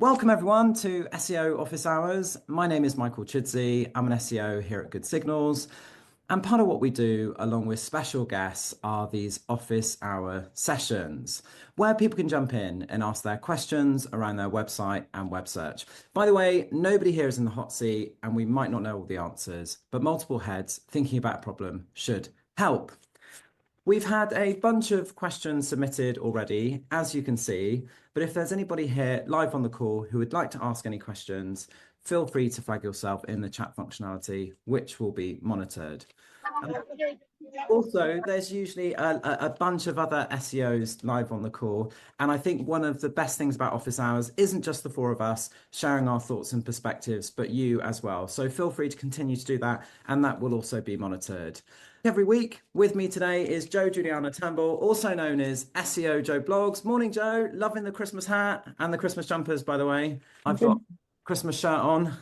Welcome everyone to SEO Office Hours. My name is Michael Chidzey. I'm an SEO here at Good Signals. And part of what we do, along with special guests, are these office hour sessions where people can jump in and ask their questions around their website and web search. By the way, nobody here is in the hot seat and we might not know all the answers, but multiple heads thinking about a problem should help. We've had a bunch of questions submitted already, as you can see, but if there's anybody here live on the call who would like to ask any questions, feel free to flag yourself in the chat functionality, which will be monitored. Also, there's usually a bunch of other SEOs live on the call. And I think one of the best things about office hours isn't just the four of us sharing our thoughts and perspectives, but you as well. So feel free to continue to do that. And that will also be monitored. Every week with me today is Juliana Turnbull, also known as SEO Joe Blogs. Morning, Joe. Loving the Christmas hat and the Christmas jumpers, by the way. I've got Christmas shirt on.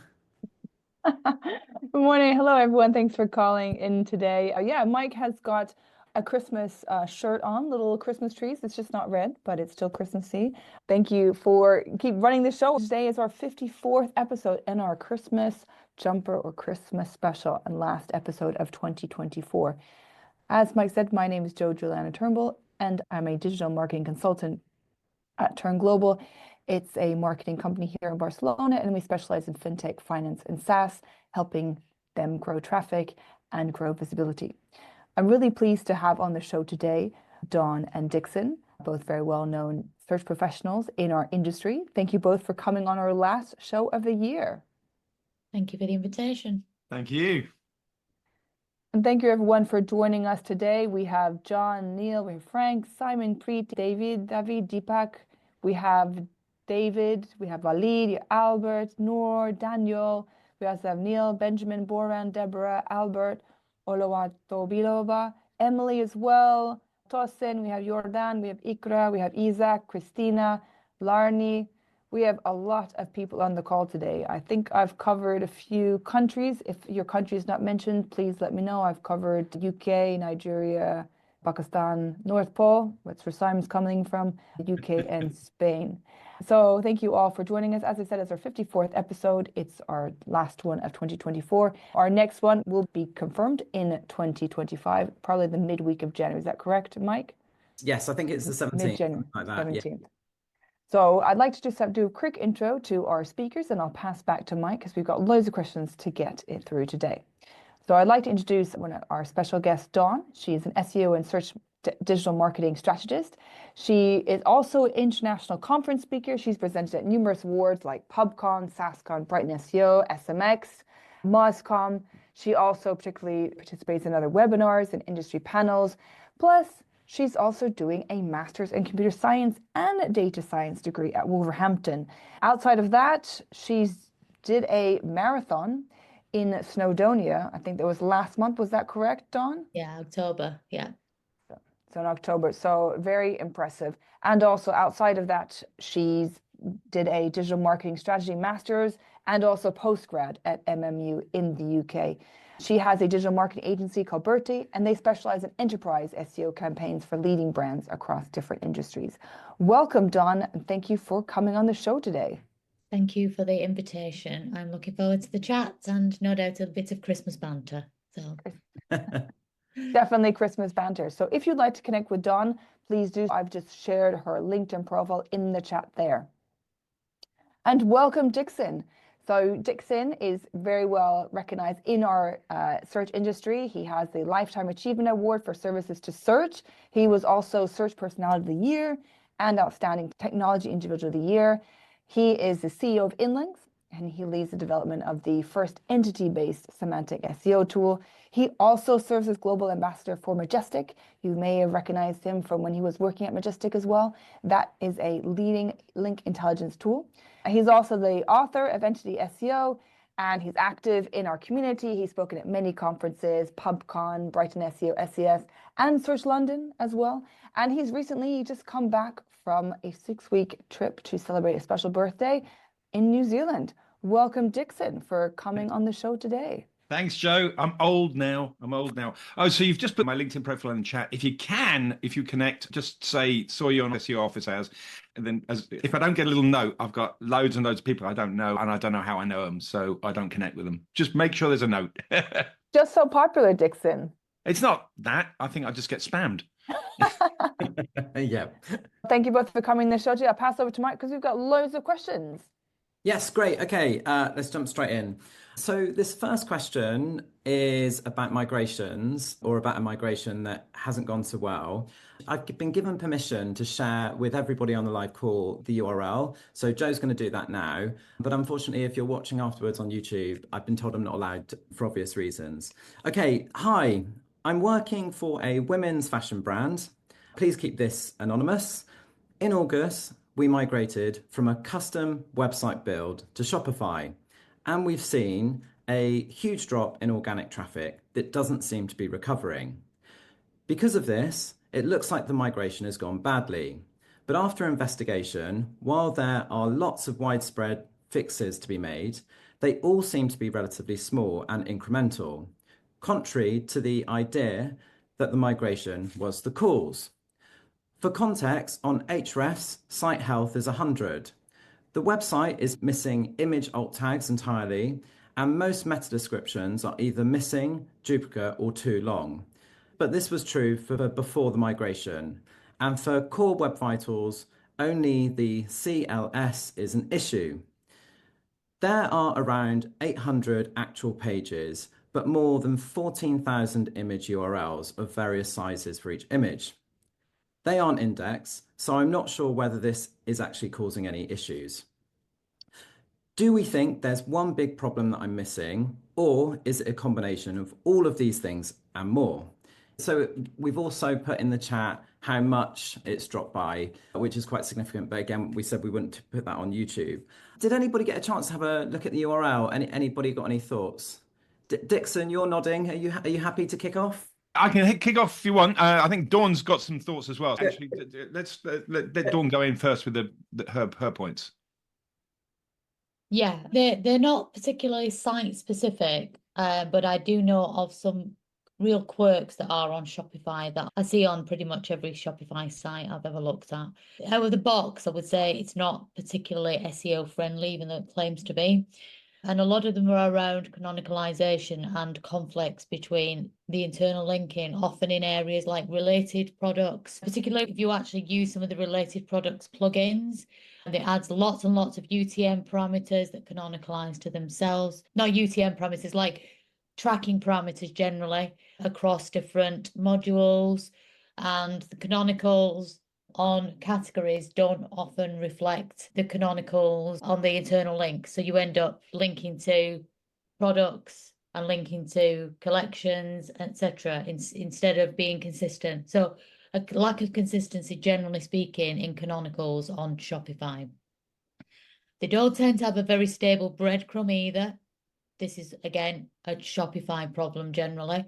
Good morning. Hello, everyone. Thanks for calling in today. Yeah, Mike has got a Christmas shirt on, little Christmas trees. It's just not red, but it's still Christmassy. Thank you for keep running the show. Today is our 54th episode in our Christmas jumper or Christmas special and last episode of 2024. As Mike said, my name is Juliana Turnbull, and I'm a digital marketing consultant at Turn Global. It's a marketing company here in Barcelona, and we specialize in fintech, finance, and SaaS, helping them grow traffic and grow visibility. I'm really pleased to have on the show today Dawn and Dixon, both very well-known search professionals in our industry. Thank you both for coming on our last show of the year. Thank you for the invitation. Thank you. And thank you everyone for joining us today. We have John, Neil, we have Frank, Simon, Preet, David, Deepak. We have David, we have Walid, Albert, Noor, Daniel. We also have Neil, Benjamin, Boran, Deborah, Albert, Olowatobilova, Emily as well, Tosin, we have Jordan, we have Ikra, we have Isaac, Christina, Larni. We have a lot of people on the call today. I think I've covered a few countries. If your country is not mentioned, please let me know. I've covered UK, Nigeria, Pakistan, North Pole, that's where Simon's coming from, the UK and Spain. So thank you all for joining us. As I said, it's our 54th episode. It's our last one of 2024. Our next one will be confirmed in 2025, probably the midweek of January. Is that correct, Mike? Yes, I think it's the 17th. Mid-January, like that, 17th. Yeah. So I'd like to just do a quick intro to our speakers, and I'll pass back to Mike because we've got loads of questions to get it through today. So I'd like to introduce one of our special guests, Dawn. She's an SEO and search digital marketing strategist. She is also an international conference speaker. She's presented at numerous awards like PubCon, SaaSCon, Brighton SEO, SMX, MozCom. She also particularly participates in other webinars and industry panels. Plus, she's also doing a master's in computer science and data science degree at Wolverhampton. Outside of that, she's did a marathon in Snowdonia. I think that was last month. Was that correct, Dawn? Yeah, October. Yeah. So in October. So very impressive. And also outside of that, she's did a digital marketing strategy master's and also postgrad at MMU in the UK. She has a digital marketing agency called Bertie, and they specialize in enterprise SEO campaigns for leading brands across different industries. Welcome, Dawn, and thank you for coming on the show today. Thank you for the invitation. I'm looking forward to the chats and no doubt a bit of Christmas banter. So Definitely Christmas banter. So if you'd like to connect with Dawn, please do. I've just shared her LinkedIn profile in the chat there. And welcome, Dixon. So Dixon is very well recognized in our search industry. He has the Lifetime Achievement Award for services to search. He was also Search Personality of the Year and Outstanding Technology Individual of the Year. He is the CEO of Inlinks, and he leads the development of the first entity-based semantic SEO tool. He also serves as global ambassador for Majestic. You may have recognized him from when he was working at Majestic as well. That is a leading link intelligence tool. He's also the author of Entity SEO, and he's active in our community. He's spoken at many conferences, PubCon, Brighton SEO, SES, and Search London as well. And he's recently just come back from a 6-week trip to celebrate a special birthday in New Zealand. Welcome, Dixon, for coming on the show today. Thanks, Joe. I'm old now. Oh, so you've just put my LinkedIn profile in the chat. If you connect, just say, saw you on SEO office hours. And then if I don't get a little note, I've got loads and loads of people I don't know, and I don't know how I know them, so I don't connect with them. Just make sure there's a note. Just so popular, Dixon. It's not that. I think I just get spammed. Yeah. Thank you both for coming to the show today. I'll pass over to Mike because we've got loads of questions. Yes, great. Okay, let's jump straight in. So this first question is about migrations, or about a migration that hasn't gone so well. I've been given permission to share with everybody on the live call the URL. So Joe's going to do that now. But unfortunately, if you're watching afterwards on YouTube, I've been told I'm not allowed to, for obvious reasons. Okay, hi. I'm working for a women's fashion brand. Please keep this anonymous. In August, we migrated from a custom website build to Shopify, and we've seen a huge drop in organic traffic that doesn't seem to be recovering. Because of this, it looks like the migration has gone badly. But after investigation, while there are lots of widespread fixes to be made, they all seem to be relatively small and incremental, contrary to the idea that the migration was the cause. For context, on Ahrefs, site health is 100. The website is missing image alt tags entirely, and most meta descriptions are either missing, duplicate, or too long. But this was true for before the migration. And for core web vitals, only the CLS is an issue. There are around 800 actual pages, but more than 14,000 image URLs of various sizes for each image. They aren't indexed, so I'm not sure whether this is actually causing any issues. Do we think there's one big problem that I'm missing, or is it a combination of all of these things and more? So we've also put in the chat how much it's dropped by, which is quite significant. But again, we said we wouldn't put that on YouTube. Did anybody get a chance to have a look at the URL? Anybody got any thoughts? Dixon, you're nodding. Are you happy to kick off? I can kick off if you want. I think Dawn's got some thoughts as well. Actually, let's let Dawn go in first with her points. Yeah, they're not particularly site specific, but I do know of some real quirks that are on Shopify that I see on pretty much every Shopify site I've ever looked at. Out of the box, I would say it's not particularly SEO friendly, even though it claims to be. And a lot of them are around canonicalization and conflicts between the internal linking, often in areas like related products, particularly if you actually use some of the related products plugins. And it adds lots and lots of UTM parameters that canonicalize to themselves. Not UTM parameters, like tracking parameters generally across different modules. And the canonicals on categories don't often reflect the canonicals on the internal link. So you end up linking to products and linking to collections, etc., instead of being consistent. So a lack of consistency, generally speaking, in canonicals on Shopify. They don't tend to have a very stable breadcrumb either. This is, again, a Shopify problem generally.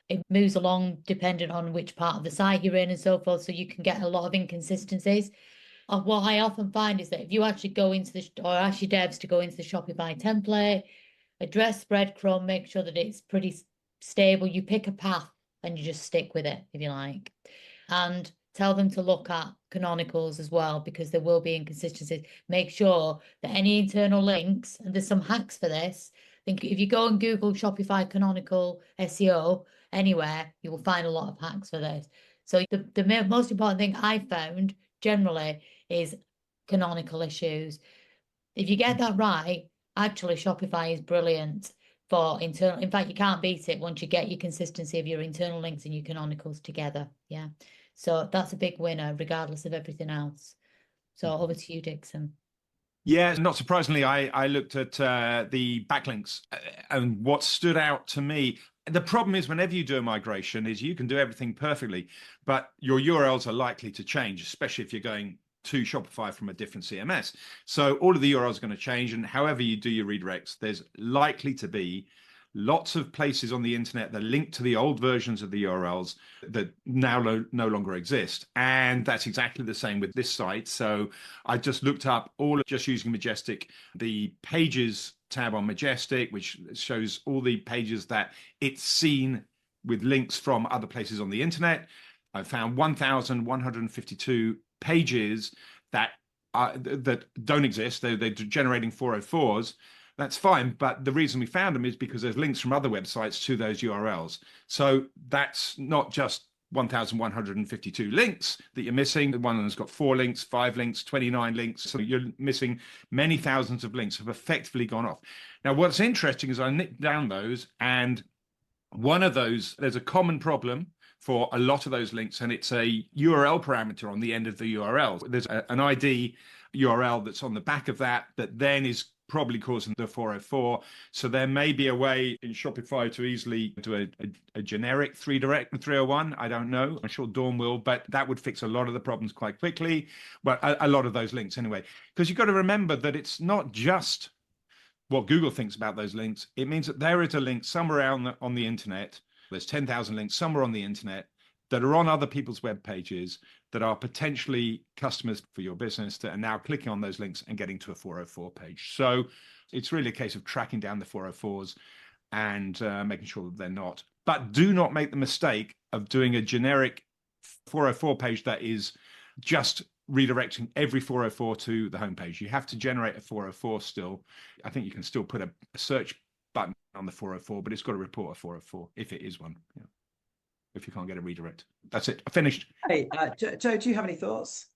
It moves along depending on which part of the site you're in and so forth, so you can get a lot of inconsistencies. What I often find is that if you actually go into the, or ask your devs to go into the Shopify template, address breadcrumb, make sure that it's pretty stable, you pick a path and you just stick with it, if you like. And tell them to look at canonicals as well, because there will be inconsistencies. Make sure that any internal links, and there's some hacks for this. I think if you go and Google Shopify canonical SEO anywhere, you will find a lot of hacks for this. So the most important thing I found generally is canonical issues. If you get that right, actually Shopify is brilliant for internal. In fact, you can't beat it once you get your consistency of your internal links and your canonicals together. Yeah. So that's a big winner, regardless of everything else. So over to you, Dixon. Yeah, not surprisingly, I looked at the backlinks, and what stood out to me, the problem is whenever you do a migration is you can do everything perfectly, but your URLs are likely to change, especially if you're going to Shopify from a different CMS. So all of the URLs are going to change, and however you do your redirects, there's likely to be lots of places on the internet that link to the old versions of the URLs that now no longer exist. And that's exactly the same with this site. So I just looked up just using Majestic, the pages tab on Majestic, which shows all the pages that it's seen with links from other places on the internet. I found 1,152 pages that don't exist. They're generating 404s. That's fine. But the reason we found them is because there's links from other websites to those URLs. So that's not just 1,152 links that you're missing. One of them's got 4 links, 5 links, 29 links. So you're missing many thousands of links have effectively gone off. Now, what's interesting is I nicked down those, and one of those, there's a common problem for a lot of those links, and it's a URL parameter on the end of the URL. There's an ID URL that's on the back of that then is probably causing the 404. So there may be a way in Shopify to easily do a generic 301. I don't know. I'm sure Dawn will, but that would fix a lot of the problems quite quickly. Well, a lot of those links anyway, because you've got to remember that it's not just what Google thinks about those links. It means that there is a link somewhere on the internet. There's 10,000 links somewhere on the internet that are on other people's web pages that are potentially customers for your business that are now clicking on those links and getting to a 404 page. So it's really a case of tracking down the 404s and making sure that they're not. But do not make the mistake of doing a generic 404 page that is just redirecting every 404 to the homepage. You have to generate a 404 still. I think you can still put a search button on the 404, but it's got to report a 404 if it is one. Yeah. If you can't get a redirect. That's it. I finished. Hey, Joe, do you have any thoughts?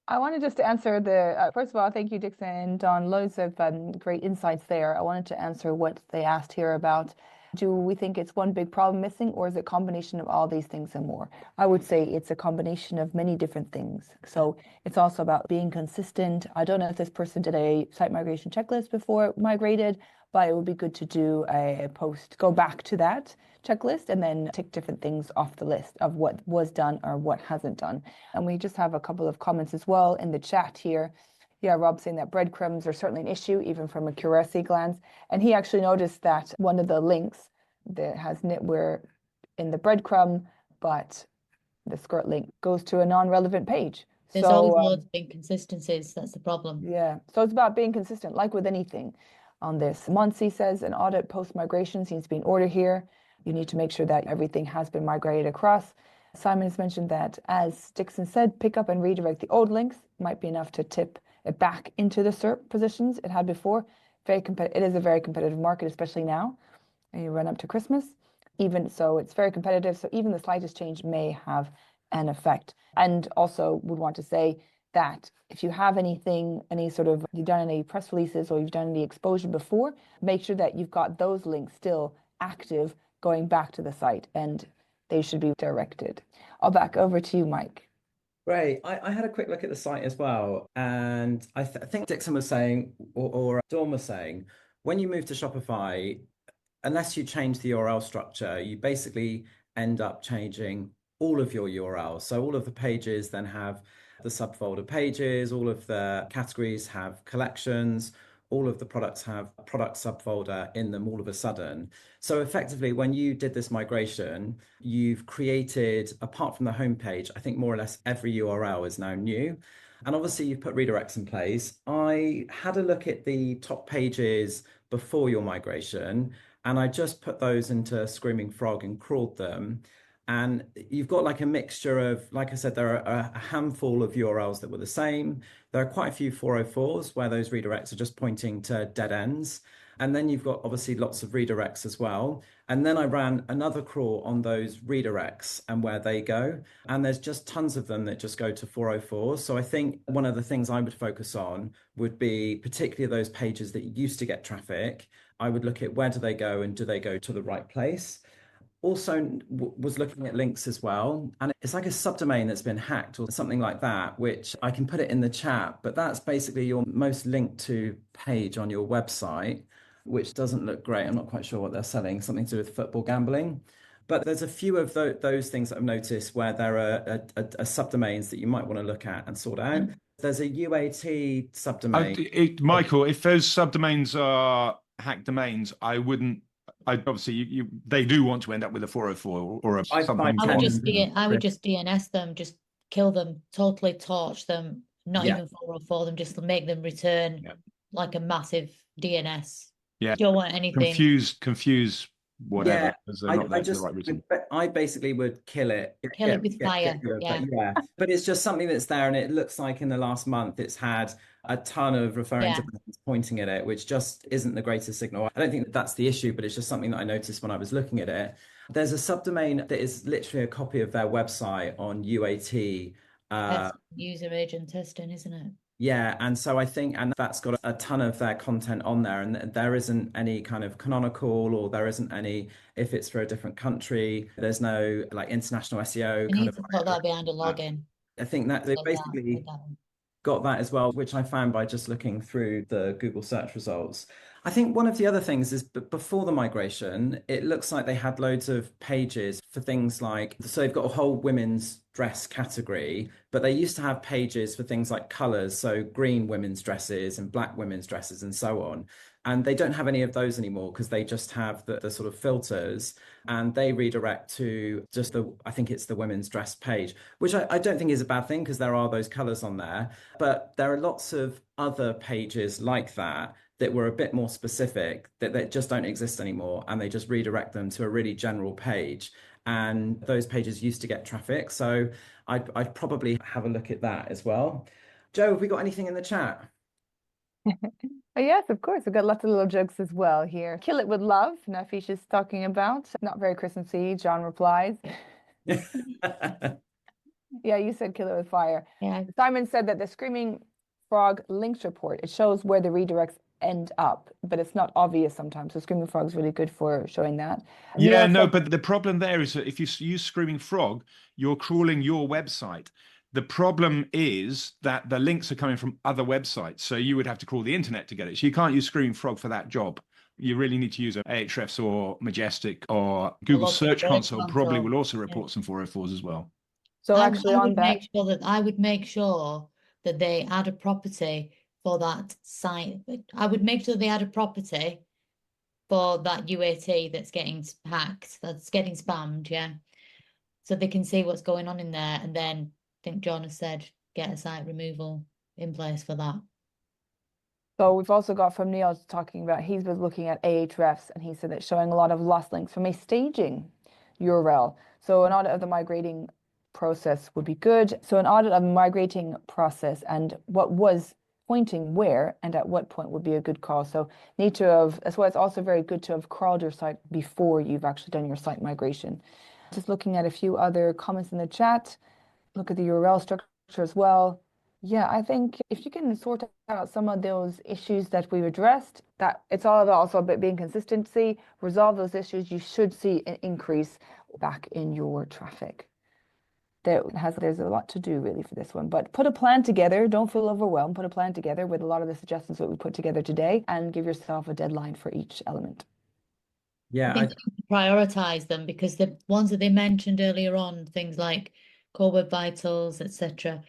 I wanted just to answer the, first of all, thank you, Dixon and Don. Loads of great insights there. I wanted to answer what they asked here about, do we think it's one big problem missing, or is it a combination of all these things and more? I would say it's a combination of many different things. So it's also about being consistent. I don't know if this person did a site migration checklist before it migrated, but it would be good to do a post, go back to that checklist and then tick different things off the list of what was done or what hasn't done. And we just have a couple of comments as well in the chat here. Yeah, Rob saying that breadcrumbs are certainly an issue, even from a curiosity glance. And he actually noticed that one of the links that has knitwear in the breadcrumb, but the skirt link goes to a non-relevant page. There's always loads of inconsistencies. That's the problem. Yeah, so it's about being consistent, like with anything on this. Monsi says an audit post-migration seems to be in order here. You need to make sure that everything has been migrated across. Simon has mentioned that, as Dixon said, pick up and redirect the old links. Might be enough to tip it back into the SERP positions it had before. It is a very competitive market, especially now. And you run up to Christmas. Even so, it's very competitive. So even the slightest change may have an effect. And also would want to say that if you have you've done any press releases or you've done any exposure before, make sure that you've got those links still active going back to the site, and they should be directed. I'll back over to you, Mike. Great. I had a quick look at the site as well, and I think Dixon was saying, or Dawn was saying, when you move to Shopify, unless you change the URL structure, you basically end up changing all of your URLs. So all of the pages then have the subfolder pages, all of the categories have collections, all of the products have a product subfolder in them all of a sudden. So effectively, when you did this migration, you've created, apart from the homepage, I think more or less every URL is now new. And obviously you've put redirects in place. I had a look at the top pages before your migration, and I just put those into Screaming Frog and crawled them. And you've got like a mixture of, like I said, there are a handful of URLs that were the same. There are quite a few 404s where those redirects are just pointing to dead ends. And then you've got obviously lots of redirects as well. And then I ran another crawl on those redirects and where they go. And there's just tons of them that just go to 404s. So I think one of the things I would focus on would be particularly those pages that used to get traffic. I would look at where do they go and do they go to the right place? Also was looking at links as well, and it's like a subdomain that's been hacked or something like that, which I can put it in the chat, but that's basically your most linked to page on your website, which doesn't look great. I'm not quite sure what they're selling, something to do with football gambling. But there's a few of those things that I've noticed where there are subdomains that you might want to look at and sort out. There's a UAT subdomain. Michael, if those subdomains are hacked domains, I wouldn't Obviously they do want to end up with a 404 or a I something. I would just Yeah. I would just DNS them, just kill them, totally torch them, not Yeah. even 404 them, just make them return Yeah. like a massive DNS. Yeah. You don't want anything. Confuse whatever, Yeah, because they're not there for the right reason. I basically would kill it. Kill it with fire. Rid of it. Yeah. Yeah. But it's just something that's there, and it looks like in the last month it's had a ton of referring to brands pointing at it, which just isn't the greatest signal. I don't think that that's the issue, but it's just something that I noticed when I was looking at it. There's a subdomain that is literally a copy of their website on UAT. That's user agent testing, isn't it? Yeah, and so I think, and that's got a ton of their content on there, and there isn't any kind of canonical, or there isn't any, if it's for a different country, there's no like international SEO You kind need of. to put that behind a login. I think that they basically got that as well, which I found by just looking through the Google search results. I think one of the other things is before the migration, it looks like they had loads of pages for things like, so they've got a whole women's dress category, but they used to have pages for things like colors, so green women's dresses and black women's dresses and so on. And they don't have any of those anymore because they just have the sort of filters, and they redirect to just I think it's the women's dress page, which I don't think is a bad thing because there are those colors on there. But there are lots of other pages like that were a bit more specific that just don't exist anymore, and they just redirect them to a really general page. And those pages used to get traffic. So I'd probably have a look at that as well. Joe, have we got anything in the chat? Yes, of course. We've got lots of little jokes as well here. Kill it with love, Nafish is talking about. Not very Christmassy, John replies. Yeah, you said kill it with fire. Yeah. Simon said that the Screaming Frog links report, it shows where the redirects end up, but it's not obvious sometimes. So Screaming Frog is really good for showing that. Yeah, no, but the problem there is that if you use Screaming Frog, you're crawling your website. The problem is that the links are coming from other websites, so you would have to crawl the internet to get it. So you can't use Screaming Frog for that job. You really need to use Ahrefs or Majestic, or Google Search Console probably will also report some 404s as well. So actually on that, I would make sure that they add a property for that site. I would make sure they add a property for that UAT that's getting hacked, that's getting spammed, yeah. So they can see what's going on in there, and then I think John has said get a site removal in place for that. So we've also got from Neil talking about, he was looking at Ahrefs, and he said that showing a lot of lost links from a staging URL. So an audit of the migrating process would be good. So an audit of migrating process and what was pointing where and at what point would be a good call. So need to have, that's why it's also very good to have crawled your site before you've actually done your site migration. Just looking at a few other comments in the chat, look at the URL structure as well. Yeah, I think if you can sort out some of those issues that we've addressed, that it's all about also about being consistency, resolve those issues, you should see an increase back in your traffic. There's a lot to do really for this one, but put a plan together. Don't feel overwhelmed. Put a plan together with a lot of the suggestions that we put together today, and give yourself a deadline for each element. Yeah, I think prioritize them, because the ones that they mentioned earlier on, things like Core Web Vitals, etc.,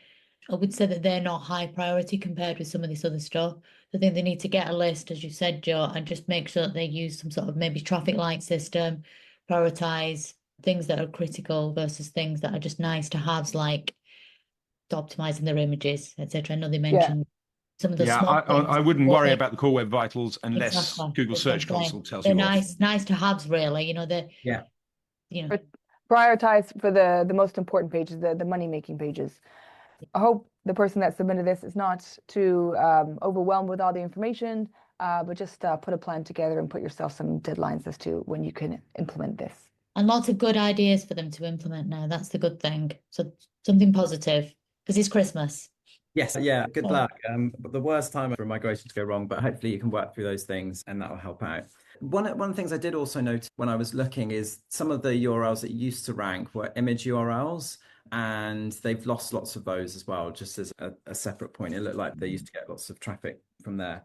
I would say that they're not high priority compared with some of this other stuff. I think they need to get a list, as you said, Joe, and just make sure that they use some sort of maybe traffic light system, prioritize things that are critical versus things that are just nice to haves, like optimizing their images, etc. I know they mentioned some of the small things. I wouldn't worry about the Core Web Vitals unless Exactly. Google Search Console tells they're you nice to haves, really. You know, prioritize for the most important pages, the money making pages. I hope the person that submitted this is not too overwhelmed with all the information, but just put a plan together and put yourself some deadlines as to when you can implement this. And lots of good ideas for them to implement now. That's the good thing. So something positive, because it's Christmas. Yes, yeah, good luck. The worst time for migration to go wrong, but hopefully you can work through those things and that will help out. One of the things I did also notice when I was looking is some of the URLs that used to rank were image URLs, and they've lost lots of those as well, just as a separate point. It looked like they used to get lots of traffic from there.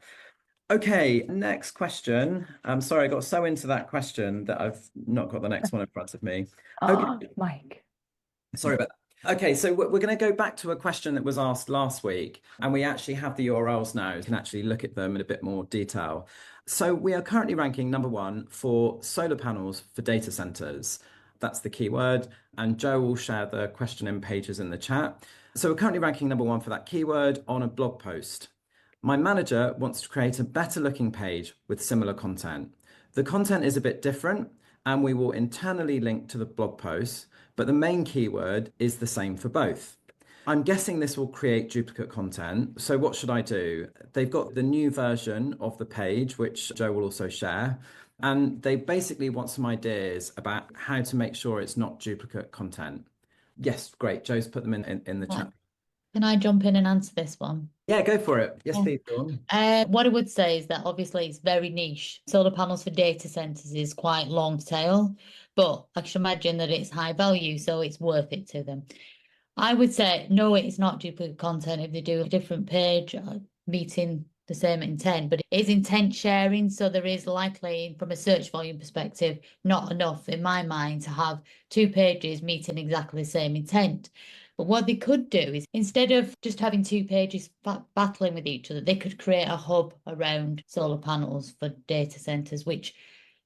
Okay, next question. I'm sorry, I got so into that question that I've not got the next one in front of me. Okay. Mike. Sorry about that. Okay, so we're going to go back to a question that was asked last week, and we actually have the URLs now. You can actually look at them in a bit more detail. So we are currently ranking #1 for solar panels for data centers. That's the keyword, and Joe will share the question in pages in the chat. So we're currently ranking #1 for that keyword on a blog post. My manager wants to create a better looking page with similar content. The content is a bit different, and we will internally link to the blog post, but the main keyword is the same for both. I'm guessing this will create duplicate content. So what should I do? They've got the new version of the page, which Joe will also share. And they basically want some ideas about how to make sure it's not duplicate content. Yes, great. Joe's put them in the chat. Can I jump in and answer this one? Yeah, go for it. Yes, Yeah. please, Dawn. What I would say is that obviously it's very niche. Solar panels for data centers is quite long tail, but I can imagine that it's high value, so it's worth it to them. I would say no, it's not duplicate content if they do a different page meeting the same intent, but it is intent sharing. So there is likely, from a search volume perspective, not enough in my mind to have 2 pages meeting exactly the same intent. But what they could do is, instead of just having 2 pages battling with each other, they could create a hub around solar panels for data centers, which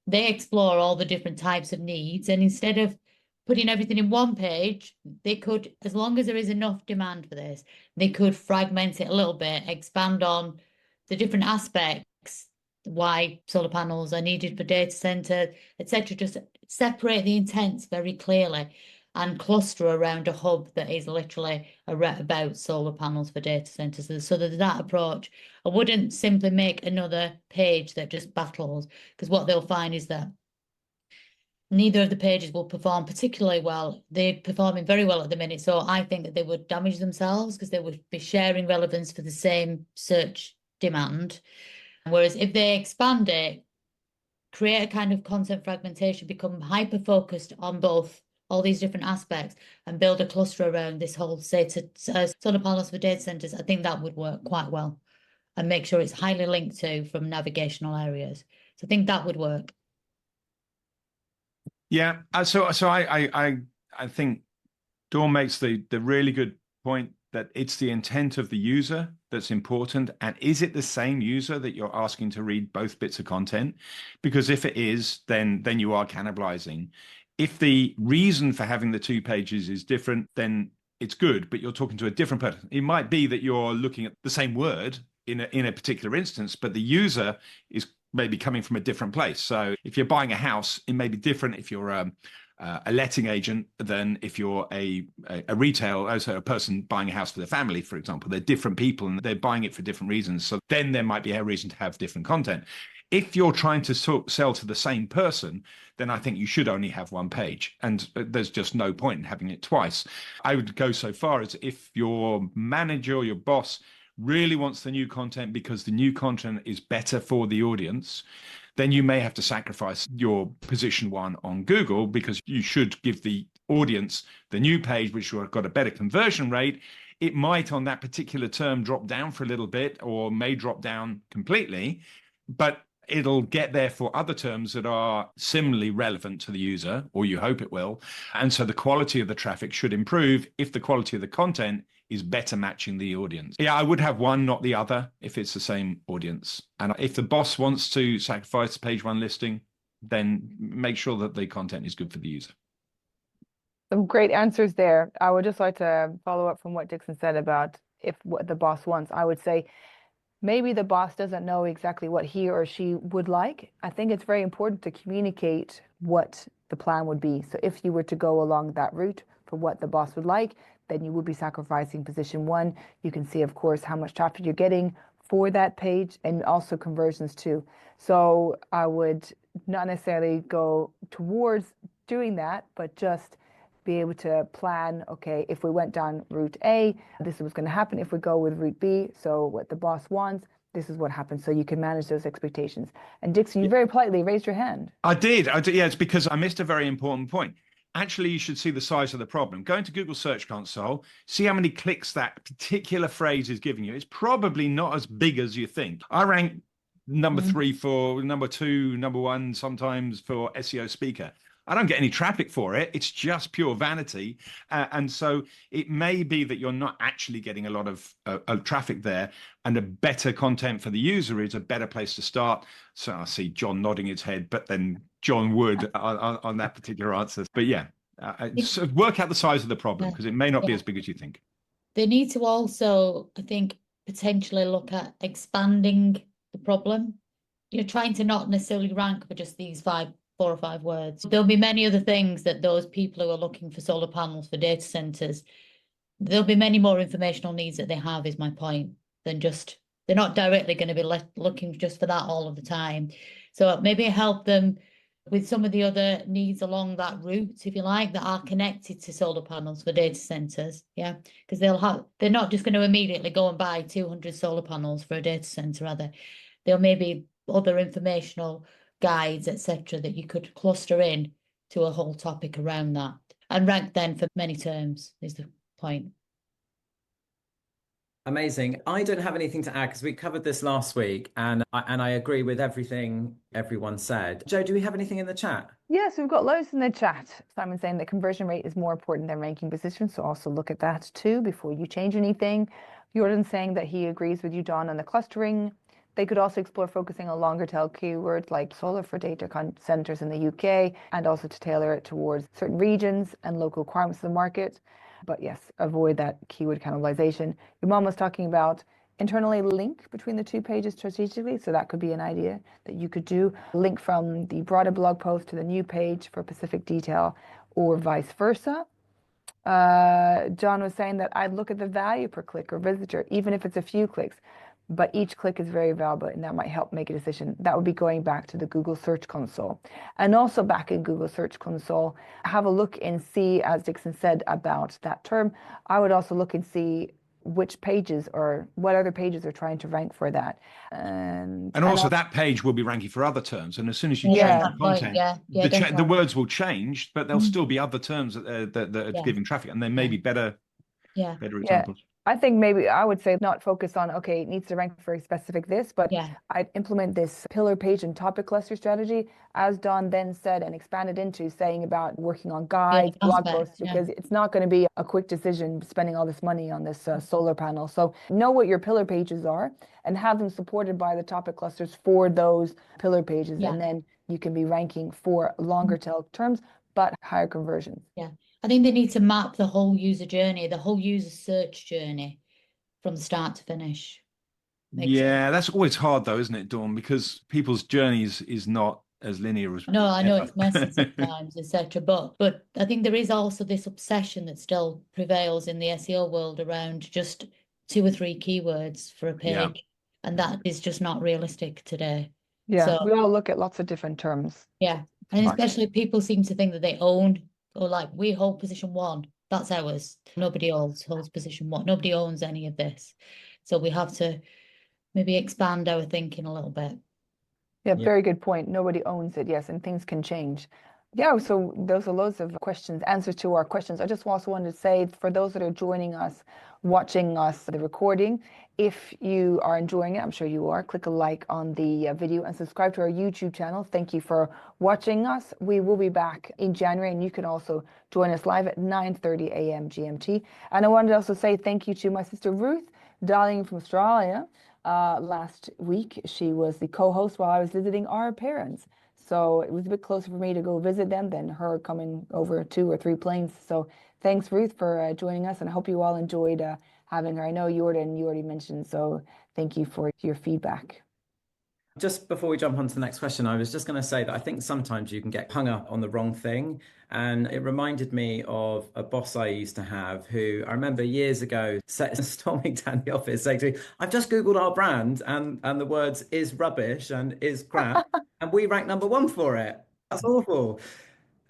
they explore all the different types of needs. And instead of putting everything in one page, they could, as long as there is enough demand for this, they could fragment it a little bit, expand on the different aspects, why solar panels are needed for data center, etc. Just separate the intents very clearly and cluster around a hub that is literally about solar panels for data centers. So there's that approach. I wouldn't simply make another page that just battles, because what they'll find is that neither of the pages will perform particularly well. They're performing very well at the minute, so I think that they would damage themselves because they would be sharing relevance for the same search demand. Whereas if they expand it, create a kind of content fragmentation, become hyper-focused on both all these different aspects and build a cluster around this whole, say, solar panels for data centers, I think that would work quite well and make sure it's highly linked to from navigational areas. So I think that would work. Yeah. So I think Dawn makes the really good point that it's the intent of the user that's important. And is it the same user that you're asking to read both bits of content? Because if it is, then you are cannibalizing. If the reason for having the 2 pages is different, then it's good, but you're talking to a different person. It might be that you're looking at the same word in a particular instance, but the user is maybe coming from a different place. So if you're buying a house, it may be different if you're a letting agent than if you're a retail, also a person buying a house for their family, for example. They're different people and they're buying it for different reasons. So then there might be a reason to have different content. If you're trying to sell to the same person, then I think you should only have 1 page. And there's just no point in having it twice. I would go so far as if your manager or your boss really wants the new content because the new content is better for the audience, then you may have to sacrifice your position 1 on Google, because you should give the audience the new page, which has got a better conversion rate. It might on that particular term drop down for a little bit, or may drop down completely, but it'll get there for other terms that are similarly relevant to the user, or you hope it will. And so the quality of the traffic should improve if the quality of the content is better matching the audience. Yeah, I would have one, not the other, if it's the same audience. And if the boss wants to sacrifice the page 1 listing, then make sure that the content is good for the user. Some great answers there. I would just like to follow up from what Dixon said about if what the boss wants. I would say maybe the boss doesn't know exactly what he or she would like. I think it's very important to communicate what the plan would be. So if you were to go along that route for what the boss would like, then you would be sacrificing position 1. You can see, of course, how much traffic you're getting for that page and also conversions too. So I would not necessarily go towards doing that, but just be able to plan, okay, if we went down route A, this is what's going to happen. If we go with route B, so what the boss wants, this is what happens. So you can manage those expectations. And Dixon, you very politely raised your hand. I did. Yeah, it's because I missed a very important point. Actually, you should see the size of the problem. Go into Google Search Console, see how many clicks that particular phrase is giving you. It's probably not as big as you think. I rank number 3 for number 2, number 1 sometimes for SEO speaker. I don't get any traffic for it. It's just pure vanity. And so it may be that you're not actually getting a lot of traffic there, and a better content for the user is a better place to start. So I see John nodding his head, but then John would on that particular answer. But yeah, so work out the size of the problem, because it may not be as big as you think. They need to also, I think, potentially look at expanding the problem. You're trying to not necessarily rank for just these 4 or 5 words. There'll be many other things that those people who are looking for solar panels for data centers, there'll be many more informational needs that they have, is my point, than just, they're not directly going to be looking just for that all of the time. So maybe help them with some of the other needs along that route, if you like, that are connected to solar panels for data centers. Yeah, because they're not just going to immediately go and buy 200 solar panels for a data center, are they? There may be other informational guides, etc., that you could cluster in to a whole topic around that, and rank then for many terms is the point. Amazing. I don't have anything to add because we covered this last week, and I agree with everything everyone said. Joe, do we have anything in the chat? Yes, we've got loads in the chat. Simon saying that conversion rate is more important than ranking position, so also look at that too before you change anything. Jordan saying that he agrees with you, Don, on the clustering. They could also explore focusing on longer tail keywords like solar for data centers in the UK, and also to tailor it towards certain regions and local requirements of the market. But yes, avoid that keyword cannibalization. Your mom was talking about internally link between the 2 pages strategically. So that could be an idea that you could do. Link from the broader blog post to the new page for specific detail, or vice versa. John was saying that I'd look at the value per click or visitor, even if it's a few clicks, but each click is very valuable, and that might help make a decision. That would be going back to the Google Search Console. And also back in Google Search Console, have a look and see, as Dixon said about that term, I would also look and see which pages or what other pages are trying to rank for that. And also that page will be ranking for other terms. And as soon as you change the content, the words will change, but there'll still be other terms that are giving traffic, and there may be better examples. I think maybe I would say not focus on, okay, it needs to rank for a specific this, but I'd implement this pillar page and topic cluster strategy, as Don then said, and expanded into saying about working on guides, blog posts, because it's not going to be a quick decision spending all this money on this solar panel. So know what your pillar pages are and have them supported by the topic clusters for those pillar pages. And then you can be ranking for longer tail terms, but higher conversions. Yeah. I think they need to map the whole user journey, the whole user search journey from start to finish. That's always hard though, isn't it, Dawn? Because people's journeys is not as linear as No, I know it's messy sometimes, etc. But I think there is also this obsession that still prevails in the SEO world around just 2 or 3 keywords for a page. And that is just not realistic today. Yeah, so we all look at lots of different terms. Yeah. And especially people seem to think that they own, or like, we hold position 1, that's ours. Nobody else holds position 1. Nobody owns any of this. So we have to maybe expand our thinking a little bit. Yeah, very good point. Nobody owns it, yes, and things can change. Yeah, so those are loads of questions, answers to our questions. I just also wanted to say, for those that are joining us, watching us, the recording, if you are enjoying it, I'm sure you are, click a like on the video and subscribe to our YouTube channel. Thank you for watching us. We will be back in January, and you can also join us live at 9:30 a.m. GMT. And I wanted to also say thank you to my sister Ruth, dialing from Australia. Last week, she was the co-host while I was visiting our parents. So it was a bit closer for me to go visit them than her coming over 2 or 3 planes. So thanks, Ruth, for joining us, and I hope you all enjoyed having her. I know Jordan, you already mentioned, so thank you for your feedback. Just before we jump on to the next question, I was just going to say that I think sometimes you can get hung up on the wrong thing. And it reminded me of a boss I used to have who I remember years ago storming down the office saying to me, I've just Googled our brand and the words is rubbish and is crap. And we rank number 1 for it. That's awful.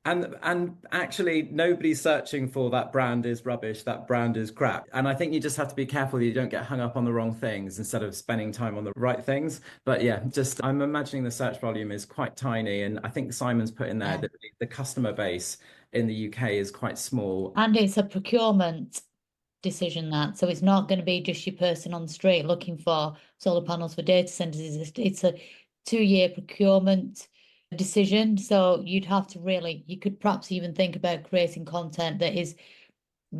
And actually, nobody's searching for that brand is rubbish, that brand is crap. And I think you just have to be careful that you don't get hung up on the wrong things instead of spending time on the right things. But yeah, just I'm imagining the search volume is quite tiny. And I think Simon's put in there that the customer base in the UK is quite small. And it's a procurement decision that. So it's not going to be just your person on the street looking for solar panels for data centers. It's a 2-year procurement decision. So you'd have to really, you could perhaps even think about creating content that is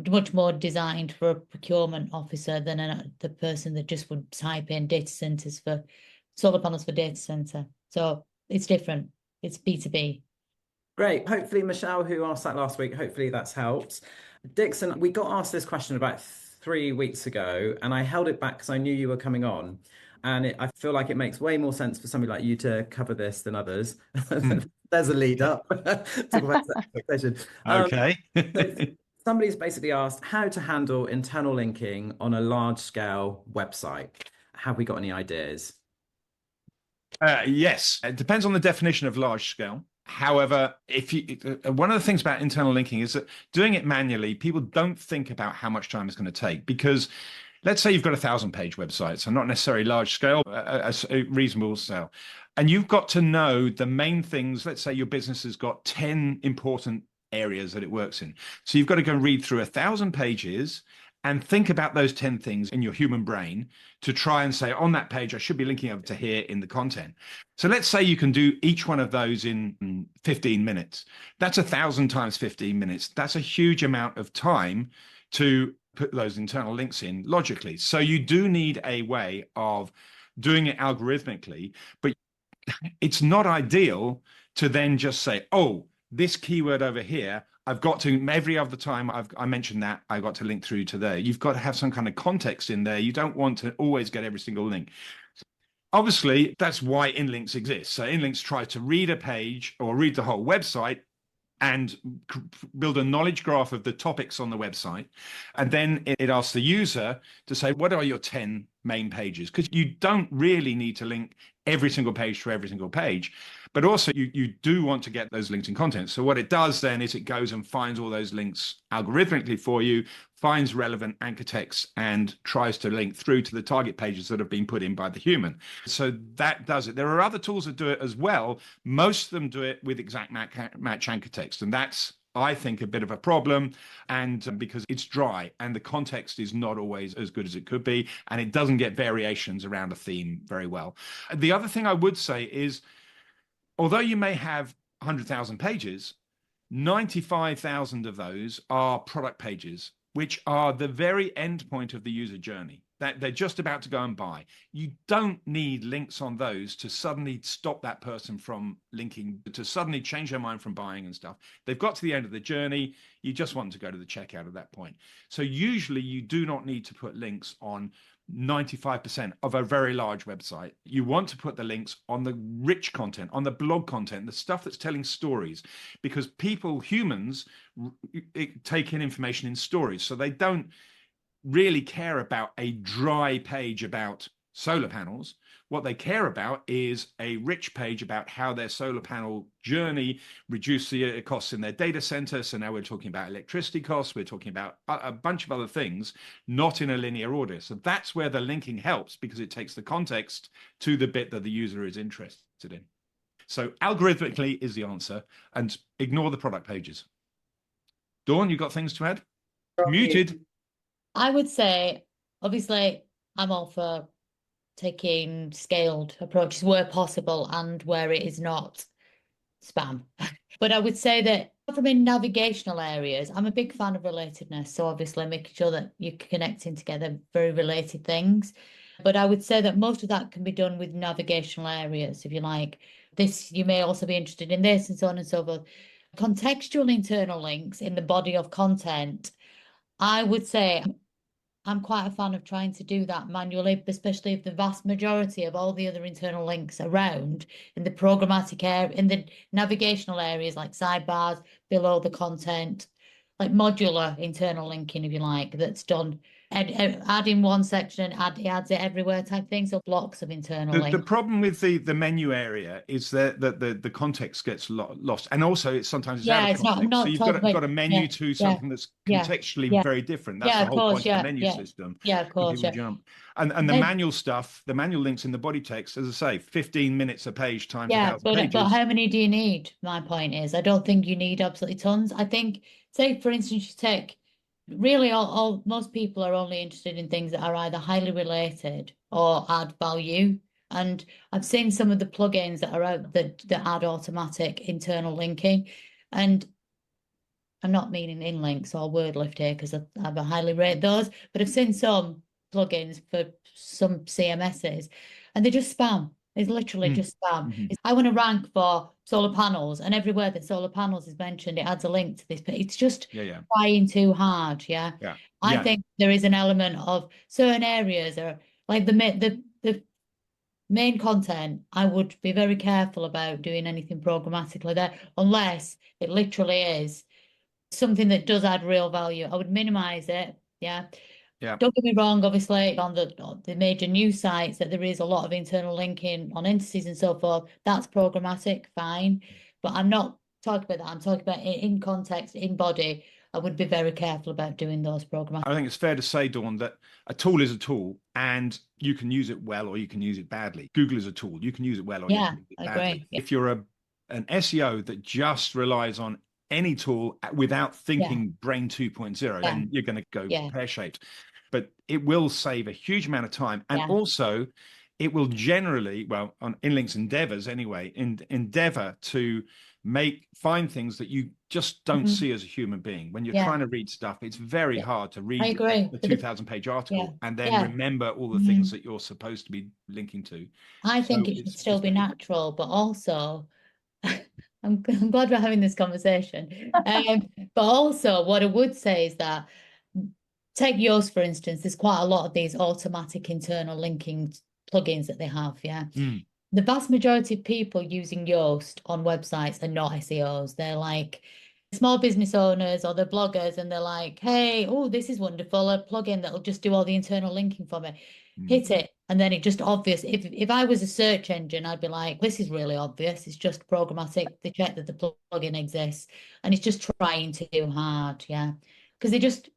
much more designed for a procurement officer than the person that just would type in data centers for solar panels for data center. So it's different. It's B2B. Great. Hopefully, Michelle, who asked that last week, hopefully that's helped. Dixon, we got asked this question about 3 weeks ago, and I held it back because I knew you were coming on. And I feel like it makes way more sense for somebody like you to cover this than others. There's a lead up. Talk about expectation. Okay. Somebody's basically asked how to handle internal linking on a large scale website. Have we got any ideas? Yes, it depends on the definition of large scale. However, one of the things about internal linking is that doing it manually, people don't think about how much time it's going to take, because let's say you've got 1,000-page website, so not necessarily large scale, a reasonable scale. And you've got to know the main things. Let's say your business has got 10 important areas that it works in. So you've got to go and read through 1,000 pages and think about those 10 things in your human brain to try and say, on that page, I should be linking over to here in the content. So let's say you can do each one of those in 15 minutes. That's 1,000 times 15 minutes. That's a huge amount of time to put those internal links in logically. So you do need a way of doing it algorithmically, but it's not ideal to then just say, oh, this keyword over here, I've got to, every other time I mentioned that, I got to link through to there. You've got to have some kind of context in there. You don't want to always get every single link. Obviously, that's why inlinks exist. So inlinks try to read a page or read the whole website and build a knowledge graph of the topics on the website. And then it asks the user to say, what are your 10 main pages? Because you don't really need to link every single page to every single page. But also you do want to get those links in content. So what it does then is it goes and finds all those links algorithmically for you, finds relevant anchor text, and tries to link through to the target pages that have been put in by the human. So that does it. There are other tools that do it as well. Most of them do it with exact match anchor text. And that's, I think, a bit of a problem, and because it's dry and the context is not always as good as it could be, and it doesn't get variations around a theme very well. The other thing I would say is, although you may have 100,000 pages, 95,000 of those are product pages, which are the very end point of the user journey, that they're just about to go and buy. You don't need links on those to suddenly stop that person from linking, to suddenly change their mind from buying and stuff. They've got to the end of the journey. You just want to go to the checkout at that point. So usually you do not need to put links on 95% of a very large website. You want to put the links on the rich content, on the blog content, the stuff that's telling stories, because humans take in information in stories. So they don't really care about a dry page about solar panels. What they care about is a rich page about how their solar panel journey reduced the costs in their data center. So now we're talking about electricity costs. We're talking about a bunch of other things, not in a linear order. So that's where the linking helps, because it takes the context to the bit that the user is interested in. So algorithmically is the answer, and ignore the product pages. Dawn, you got things to add? Muted. I would say, obviously, I'm all for taking scaled approaches where possible and where it is not spam. But I would say that from in navigational areas, I'm a big fan of relatedness. So obviously making sure that you're connecting together very related things. But I would say that most of that can be done with navigational areas. If you like this, you may also be interested in this, and so on and so forth. Contextual internal links in the body of content, I would say I'm quite a fan of trying to do that manually, especially if the vast majority of all the other internal links around in the programmatic area, in the navigational areas like sidebars, below the content, like modular internal linking, if you like, that's done. Add in one section, it adds it everywhere type thing. So blocks of internal links. The problem with the menu area is that the context gets lost, and also sometimes it's out of context. So you've got a menu to something that's contextually very different. That's the whole point of the menu system. Yeah, of course. People jump. And the manual stuff, the manual links in the body text, as I say, 15 minutes a page times 1,000 pages. But how many do you need? My point is, I don't think you need absolutely tons. I think, say, for instance, you take really most people are only interested in things that are either highly related or add value. And I've seen some of the plugins that are out that add automatic internal linking. And I'm not meaning in links or word lift here because I highly rate those, but I've seen some plugins for some CMSs and they just spam. It's literally just spam. I want to rank for solar panels, and everywhere that solar panels is mentioned, it adds a link to this. But it's just trying too hard. Yeah. I think there is an element of certain areas are like the main content. I would be very careful about doing anything programmatically there, unless it literally is something that does add real value. I would minimize it. Yeah. Don't get me wrong, obviously, on the major news sites that there is a lot of internal linking on entities and so forth. That's programmatic, fine. But I'm not talking about that. I'm talking about in context, in body. I would be very careful about doing those programmatic. I think it's fair to say, Dawn, that a tool is a tool and you can use it well or you can use it badly. Google is a tool. You can use it well or you can use it badly. Agree. If you're an SEO that just relies on any tool without thinking brain 2.0, then you're going to go pear-shaped. But it will save a huge amount of time. And also, it will generally, well, on InLinks endeavors anyway, endeavor to find things that you just don't see as a human being. When you're trying to read stuff, it's very hard to read a 2,000-page article and then remember all the things that you're supposed to be linking to. I think it should still be natural, but also I'm glad we're having this conversation. But also what I would say is that take Yoast, for instance, there's quite a lot of these automatic internal linking plugins that they have, The vast majority of people using Yoast on websites are not SEOs. They're like small business owners or they're bloggers and they're like, hey, oh, this is wonderful, a plugin that'll just do all the internal linking for me. Hit it. And then it just obvious. If I was a search engine, I'd be like, this is really obvious. It's just programmatic. They check that the plugin exists and it's just trying too hard. Because they just,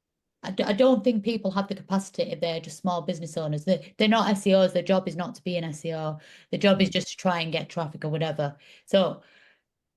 I don't think people have the capacity if they're just small business owners. They're not SEOs. Their job is not to be an SEO. The job is just to try and get traffic or whatever. So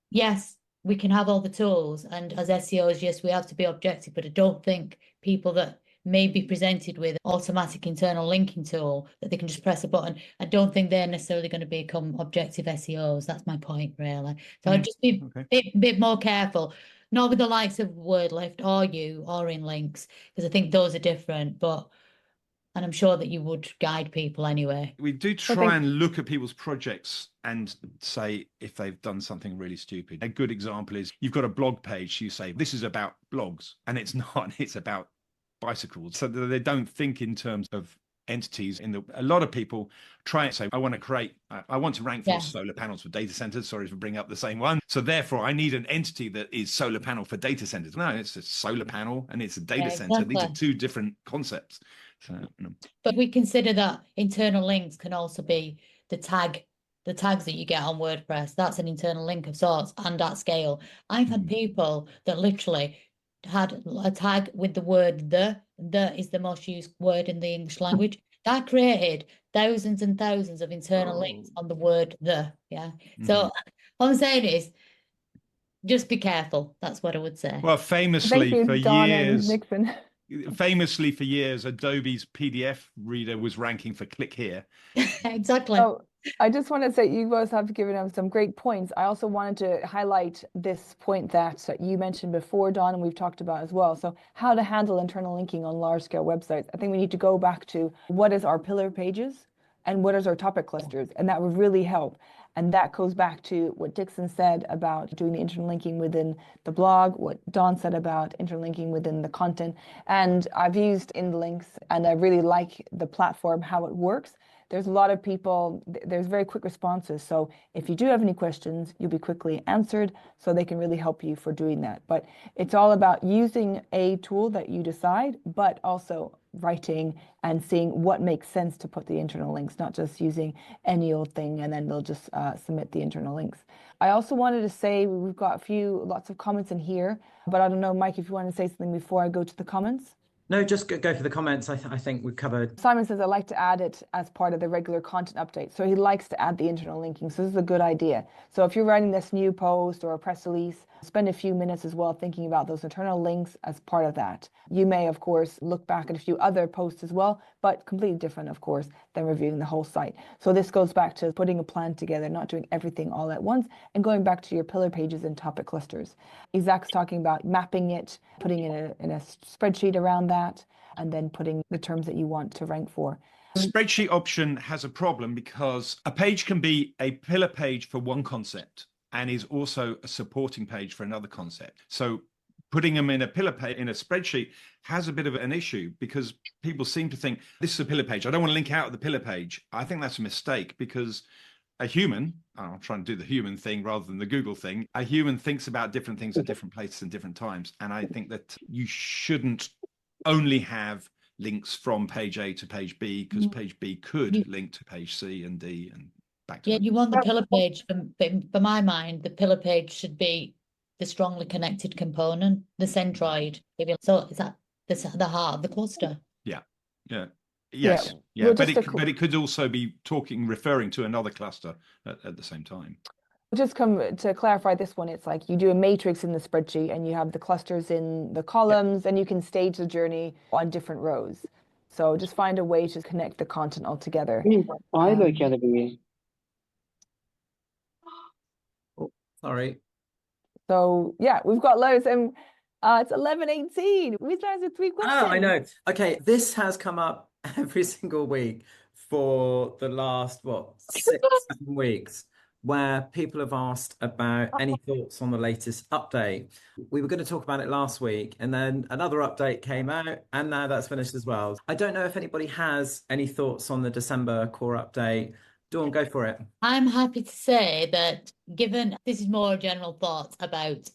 yes, we can have all the tools. And as SEOs, yes, we have to be objective. But I don't think people that may be presented with automatic internal linking tool that they can just press a button, I don't think they're necessarily going to become objective SEOs. That's my point, really. So I'd just be a bit more careful. Not with the likes of WordLift or you or InLinks, because I think those are different. And I'm sure that you would guide people anyway. We do try and look at people's projects and say if they've done something really stupid. A good example is you've got a blog page. You say, this is about blogs, and it's not, it's about bicycles. So that they don't think in terms of entities. A lot of people try and say, I want to rank for solar panels for data centers. Sorry for bringing up the same one. So therefore I need an entity that is solar panel for data centers. No, it's a solar panel and it's a data center. These are two different concepts. So, But we consider that internal links can also be the tags that you get on WordPress. That's an internal link of sorts and at scale. I've had people that literally had a tag with the word the is the most used word in the English language. That created thousands and thousands of internal links on the word the. So all I'm saying is just be careful. That's what I would say. Well, famously for years, Adobe's PDF reader was ranking for click here. Exactly. Oh, I just want to say you both have given us some great points. I also wanted to highlight this point that you mentioned before, Dawn, and we've talked about as well. So how to handle internal linking on large scale websites. I think we need to go back to what is our pillar pages and what is our topic clusters, and that would really help. And that goes back to what Dixon said about doing the interlinking within the blog, what Dawn said about interlinking within the content. And I've used InLinks and I really like the platform, how it works. There's a lot of people, there's very quick responses. So if you do have any questions, you'll be quickly answered, so they can really help you for doing that. But it's all about using a tool that you decide, but also writing and seeing what makes sense to put the internal links, not just using any old thing and then they'll just submit the internal links. I also wanted to say we've got lots of comments in here, but I don't know, Mike, if you want to say something before I go to the comments. No, just go for the comments. I think we've covered. Simon says, I like to add it as part of the regular content update. So he likes to add the internal linking. So this is a good idea. So if you're writing this new post or a press release, spend a few minutes as well thinking about those internal links as part of that. You may, of course, look back at a few other posts as well, but completely different, of course, that then reviewing the whole site. So this goes back to putting a plan together, not doing everything all at once, and going back to your pillar pages and topic clusters. Isaac's talking about mapping it, putting it in a spreadsheet around that, and then putting the terms that you want to rank for. Spreadsheet option has a problem because a page can be a pillar page for one concept and is also a supporting page for another concept. So putting them in a pillar page in a spreadsheet has a bit of an issue because people seem to think this is a pillar page. I don't want to link out of the pillar page. I think that's a mistake because a human, I'm trying to do the human thing rather than the Google thing. A human thinks about different things at different places and different times. And I think that you shouldn't only have links from page A to page B because page B could link to page C and D and back to you want the pillar page, for my mind, the pillar page should be the strongly connected component, the centroid. So is that the heart of the cluster? Yeah. Yes. Yeah. Well, But it could also be referring to another cluster at the same time. Just come to clarify this one, it's like you do a matrix in the spreadsheet and you have the clusters in the columns, and you can stage the journey on different rows. So just find a way to connect the content all together. Sorry. So yeah, we've got loads, and it's 11:18. We started with 3 questions. Oh, I know. Okay, this has come up every single week for the last, 6, 7 weeks, where people have asked about any thoughts on the latest update. We were going to talk about it last week, and then another update came out, and now that's finished as well. I don't know if anybody has any thoughts on the December core update. Dawn, go for it. I'm happy to say that given this is more general thoughts about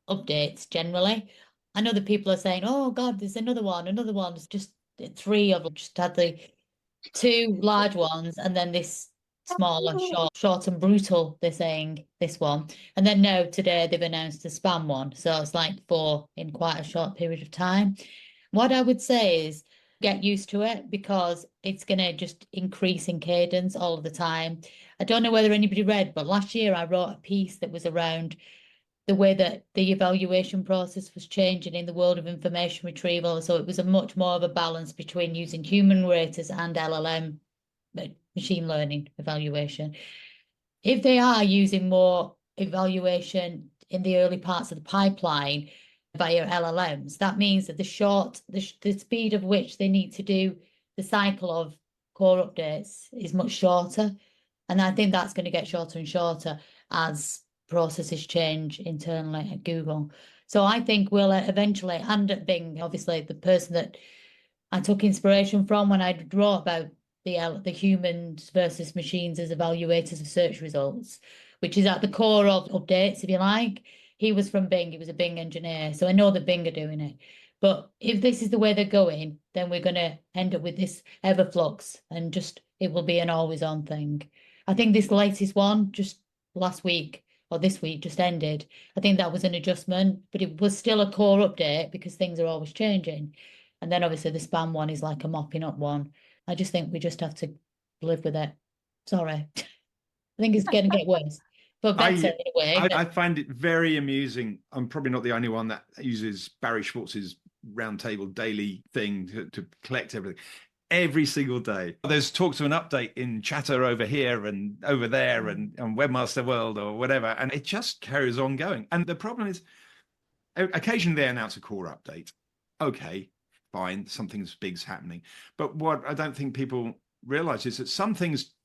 updates generally, I know that people are saying, oh God, there's another one. It's just 3 of them, just had the 2 large ones and then this smaller, short and brutal, they're saying this one. And then now today they've announced a spam one. So it's like 4 in quite a short period of time. What I would say is get used to it because it's going to just increase in cadence all of the time. I don't know whether anybody read, but last year I wrote a piece that was around the way that the evaluation process was changing in the world of information retrieval. So it was a much more of a balance between using human raters and LLM, machine learning evaluation. If they are using more evaluation in the early parts of the pipeline via LLMs, that means that the speed of which they need to do the cycle of core updates is much shorter. And I think that's going to get shorter and shorter as processes change internally at Google. So I think we'll eventually, and at Bing, obviously the person that I took inspiration from when I wrote about the humans versus machines as evaluators of search results, which is at the core of updates, if you like. He was from Bing, he was a Bing engineer. So I know that Bing are doing it. But if this is the way they're going, then we're going to end up with this ever flux and just it will be an always on thing. I think this latest one just last week or this week just ended. I think that was an adjustment, but it was still a core update because things are always changing. And then obviously the spam one is like a mopping up one. I just think we just have to live with it. Sorry. I think it's going to get worse. But better in a way. I find it very amusing. I'm probably not the only one that uses Barry Schwartz's roundtable daily thing to collect everything. Every single day. There's talks of an update in Chatter over here and over there and Webmaster World or whatever. And it just carries on going. And the problem is occasionally they announce a core update. Okay, fine. Something big's happening. But what I don't think people realize is that some things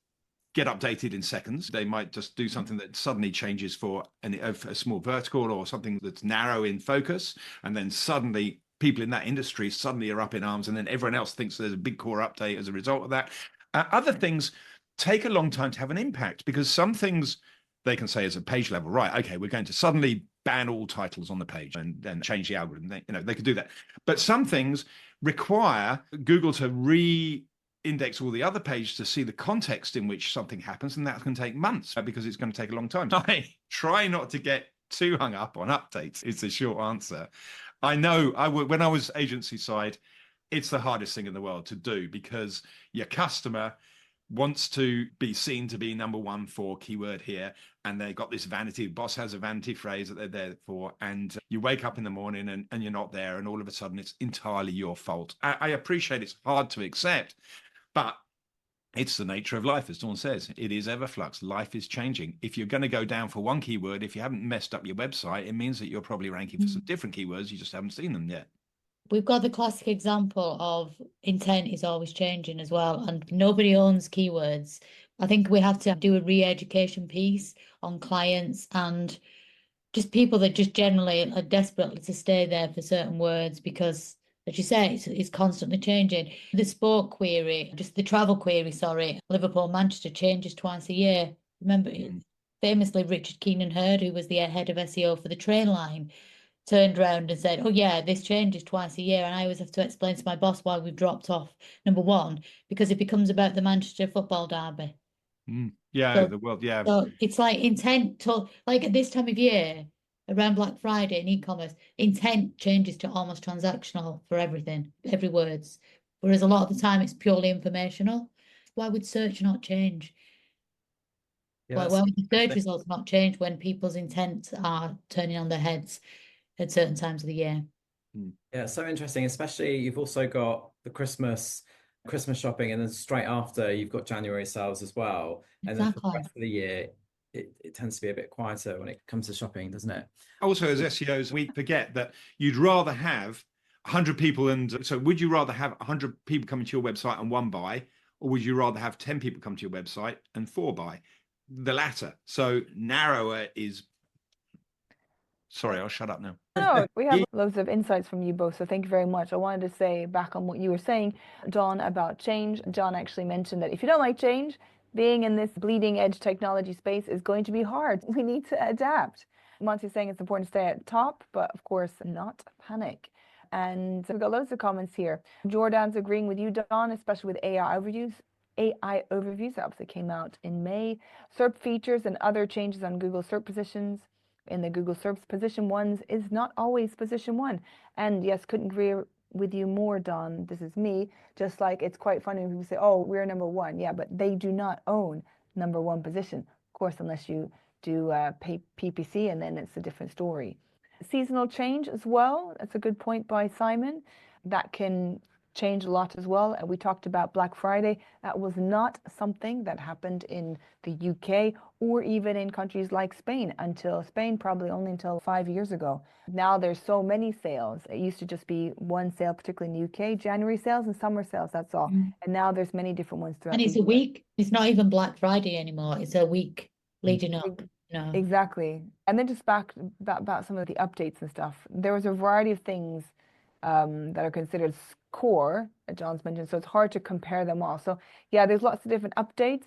get updated in seconds. They might just do something that suddenly changes for a small vertical or something that's narrow in focus. And then suddenly people in that industry suddenly are up in arms, and then everyone else thinks there's a big core update as a result of that. Other things take a long time to have an impact because some things they can say as a page level, right, okay, we're going to suddenly ban all titles on the page and then change the algorithm. They could do that. But some things require Google to re-index all the other pages to see the context in which something happens, and that can take months because it's going to take a long time. I try not to get too hung up on updates. It's a short answer. I know when I was agency side, it's the hardest thing in the world to do because your customer wants to be seen to be number one for keyword here. And they got this vanity, boss has a vanity phrase that they're there for. And you wake up in the morning and you're not there. And all of a sudden it's entirely your fault. I appreciate it's hard to accept, but It's the nature of life, as Dawn says. It is ever flux. Life is changing. If you're going to go down for one keyword, if you haven't messed up your website, it means that you're probably ranking for some different keywords. You just haven't seen them yet. We've got the classic example of intent is always changing as well, and nobody owns keywords. I think we have to do a re-education piece on clients and just people that just generally are desperate to stay there for certain words because, as you say, it's constantly changing. The sport query, just the travel query, sorry, Liverpool, Manchester changes twice a year. Remember, famously, Richard Keenan-Hurd, who was the head of SEO for the train line, turned around and said, oh yeah, this changes twice a year. And I always have to explain to my boss why we've dropped off number one, because it becomes about the Manchester football derby. Yeah, So, the world, yeah. so it's like intent to, like at this time of year, around Black Friday in e-commerce, intent changes to almost transactional for everything, every words. Whereas a lot of the time it's purely informational. Why would search not change? Yeah, Why would the search results not change when people's intents are turning on their heads at certain times of the year? Yeah, so interesting. Especially you've also got the Christmas shopping, and then straight after you've got January sales as well. And then for the Exactly. rest of the year, it tends to be a bit quieter when it comes to shopping, doesn't it? Also, as SEOs, we forget that you'd rather have 100 people. And so would you rather have 100 people coming to your website and one buy, or would you rather have 10 people come to your website and 4 buy? The latter. So narrower is... Sorry, I'll shut up now. No, we have loads of insights from you both, so thank you very much. I wanted to say back on what you were saying, Dawn, about change. John actually mentioned that if you don't like change, being in this bleeding edge technology space is going to be hard. We need to adapt. Monty's saying it's important to stay at top, but of course, not panic. And we've got loads of comments here. Jordan's agreeing with you, Dawn, especially with AI overviews. AI overviews obviously came out in May. SERP features and other changes on Google SERP positions. In the Google SERPs, position ones is not always position one. And yes, couldn't agree with you more, Don. This is me. Just like it's quite funny when people say, oh, we're number one. Yeah, but they do not own number one position. Of course, unless you do pay PPC, and then it's a different story. Seasonal change as well. That's a good point by Simon. That can change a lot as well. And we talked about Black Friday. That was not something that happened in the UK or even in countries like Spain probably only until 5 years ago. Now there's so many sales. It used to just be one sale, particularly in the UK, January sales and summer sales, that's all. And now there's many different ones throughout. And it's a week. It's not even Black Friday anymore. It's a week leading up. Exactly. And then just back about some of the updates and stuff. There was a variety of things that are considered core, that John's mentioned, so it's hard to compare them all. So yeah, there's lots of different updates.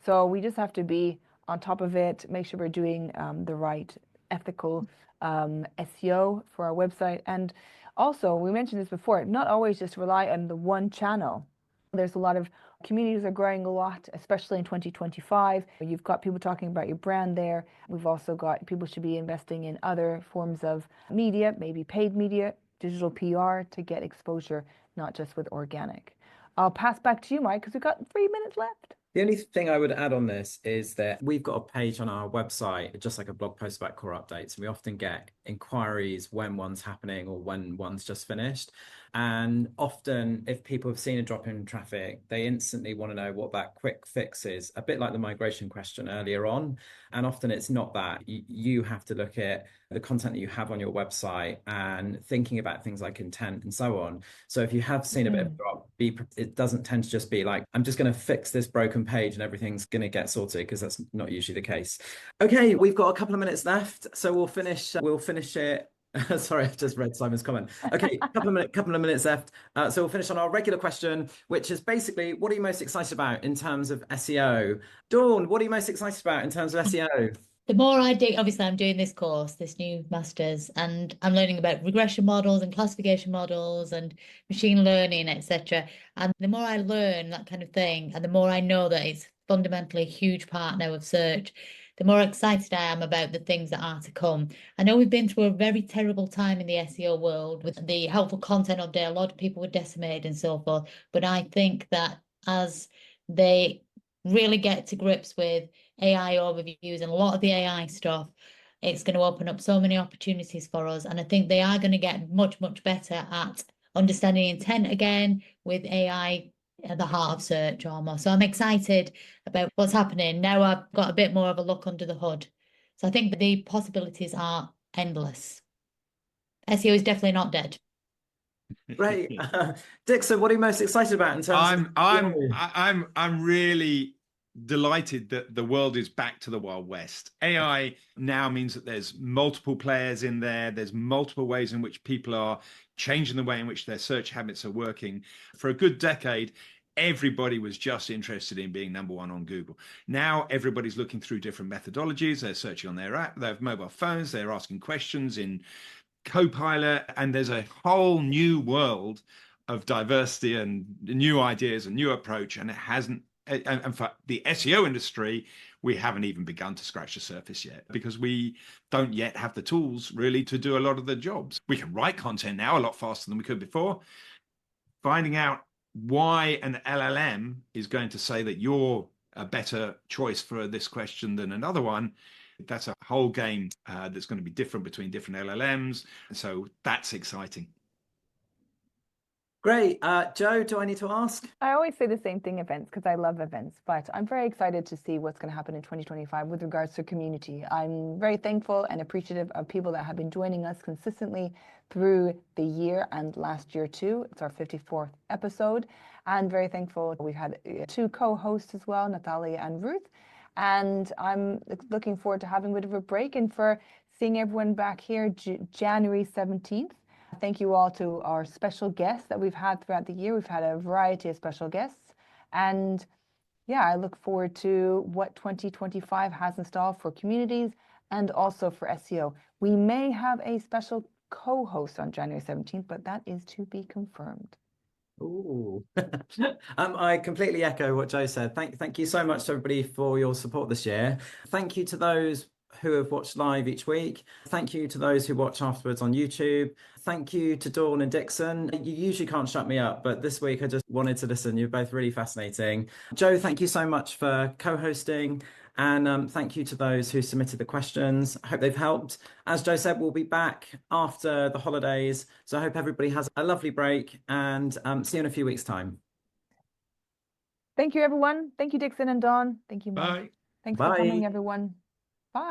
So we just have to be on top of it, make sure we're doing the right ethical SEO for our website. And also, we mentioned this before, not always just rely on the one channel. There's a lot of communities are growing a lot, especially in 2025. You've got people talking about your brand there. We've also got people should be investing in other forms of media, maybe paid media, digital PR to get exposure, not just with organic. I'll pass back to you, Mike, because we've got 3 minutes left. The only thing I would add on this is that we've got a page on our website, just like a blog post about core updates. And we often get inquiries when one's happening or when one's just finished. And often if people have seen a drop in traffic, they instantly want to know what that quick fix is, a bit like the migration question earlier on. And often it's not that. You have to look at the content that you have on your website and thinking about things like intent and so on. So if you have seen a bit of a drop, it doesn't tend to just be like, I'm just going to fix this broken page and everything's going to get sorted, because that's not usually the case. Okay, we've got a couple of minutes left, so we'll finish it. Sorry, I've just read Simon's comment. Okay, couple of minutes left. So we'll finish on our regular question, which is basically, what are you most excited about in terms of SEO? Dawn, what are you most excited about in terms of SEO? The more I dig, obviously I'm doing this course, this new master's, and I'm learning about regression models and classification models and machine learning, etc. And the more I learn that kind of thing, and the more I know that it's fundamentally a huge part now of search, the more excited I am about the things that are to come. I know we've been through a very terrible time in the SEO world with the helpful content update. A lot of people were decimated and so forth. But I think that as they really get to grips with AI overviews and a lot of the AI stuff, it's going to open up so many opportunities for us. And I think they are going to get much, much better at understanding intent again with AI at the heart of search almost. So I'm excited about what's happening. Now I've got a bit more of a look under the hood. So I think the possibilities are endless. SEO is definitely not dead. Great. Dixon, what are you most excited about in terms of I'm really delighted that the world is back to the Wild West. AI now means that there's multiple players in there. There's multiple ways in which people are changing the way in which their search habits are working. For a good decade, everybody was just interested in being number one on Google. Now everybody's looking through different methodologies. They're searching on their app, their mobile phones. They're asking questions in Copilot, and there's a whole new world of diversity and new ideas and new approach. And it hasn't, and for the SEO industry, we haven't even begun to scratch the surface yet, because we don't yet have the tools really to do a lot of the jobs. We can write content now a lot faster than we could before. Finding out why an LLM is going to say that you're a better choice for this question than another one, that's a whole game that's going to be different between different LLMs. So that's exciting. Great. Joe, do I need to ask? I always say the same thing, events, because I love events, but I'm very excited to see what's going to happen in 2025 with regards to community. I'm very thankful and appreciative of people that have been joining us consistently through the year and last year too. It's our 54th episode, and very thankful. We've had 2 co-hosts as well, Natalia and Ruth, and I'm looking forward to having a bit of a break and for seeing everyone back here January 17th. Thank you all to our special guests that we've had throughout the year. We've had a variety of special guests. And yeah, I look forward to what 2025 has in store for communities and also for SEO. We may have a special co-host on January 17th, but that is to be confirmed. Ooh. I completely echo what Joe said. Thank you so much to everybody for your support this year. Thank you to those who have watched live each week. Thank you to those who watch afterwards on YouTube. Thank you to Dawn and Dixon. You usually can't shut me up, but this week I just wanted to listen. You're both really fascinating. Joe, thank you so much for co-hosting. And thank you to those who submitted the questions. I hope they've helped. As Joe said, we'll be back after the holidays. So I hope everybody has a lovely break, and see you in a few weeks' time. Thank you, everyone. Thank you, Dixon and Dawn. Thank you, Mike. Bye. Thanks for coming, everyone.